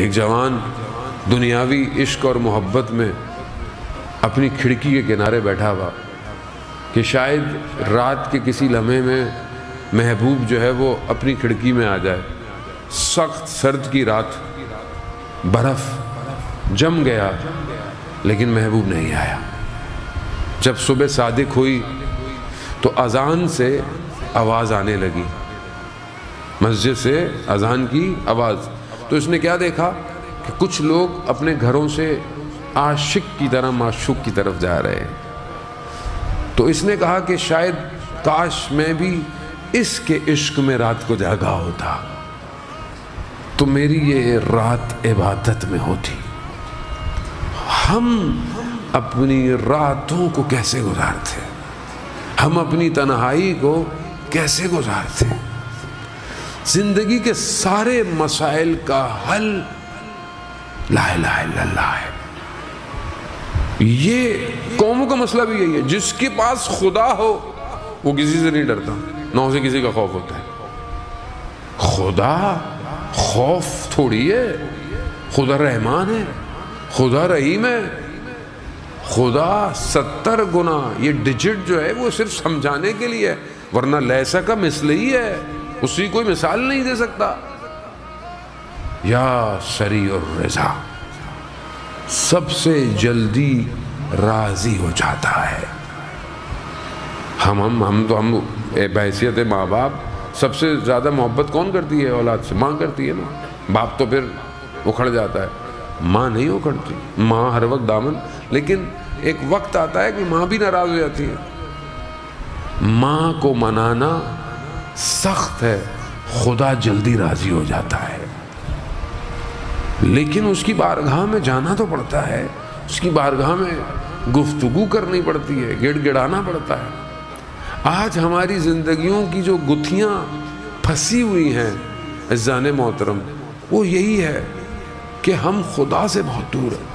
ایک جوان دنیاوی عشق اور محبت میں اپنی کھڑکی کے کنارے بیٹھا ہوا کہ شاید رات کے کسی لمحے میں محبوب جو ہے وہ اپنی کھڑکی میں آ جائے. سخت سرد کی رات، برف جم گیا لیکن محبوب نہیں آیا. جب صبح صادق ہوئی تو اذان سے آواز آنے لگی، مسجد سے اذان کی آواز. تو اس نے کیا دیکھا کہ کچھ لوگ اپنے گھروں سے عاشق کی طرح معشوق کی طرف جا رہے ہیں. تو اس نے کہا کہ شاید کاش میں بھی اس کے عشق میں رات کو جاگا ہوتا تو میری یہ رات عبادت میں ہوتی. ہم اپنی راتوں کو کیسے گزارتے، ہم اپنی تنہائی کو کیسے گزارتے. زندگی کے سارے مسائل کا حل لا الہ الا اللہ ہے. یہ قوموں کا مسئلہ بھی یہی ہے. جس کے پاس خدا ہو وہ کسی سے نہیں ڈرتا، نہ اسے کسی کا خوف ہوتا ہے. خدا خوف تھوڑی ہے. خدا رحمان ہے، خدا رحیم ہے. خدا 70 گنا یہ ڈیجٹ جو ہے وہ صرف سمجھانے کے لیے ہے، ورنہ لیسا کا مثل ہی ہے، اسی کوئی مثال نہیں دے سکتا. یا سریع الرضا، سب سے جلدی راضی ہو جاتا ہے. ہم بحیثیت ماں باپ سب سے زیادہ محبت کون کرتی ہے اولاد سے؟ ماں کرتی ہے نا. باپ تو پھر اکھڑ جاتا ہے، ماں نہیں اکھڑتی. ماں ہر وقت دامن، لیکن ایک وقت آتا ہے کہ ماں بھی ناراض ہو جاتی ہے. ماں کو منانا سخت ہے، خدا جلدی راضی ہو جاتا ہے. لیکن اس کی بارگاہ میں جانا تو پڑتا ہے، اس کی بارگاہ میں گفتگو کرنی پڑتی ہے، گڑ گڑانا پڑتا ہے. آج ہماری زندگیوں کی جو گتھیاں پھنسی ہوئی ہیں عزیزان محترم، وہ یہی ہے کہ ہم خدا سے بہت دور ہیں.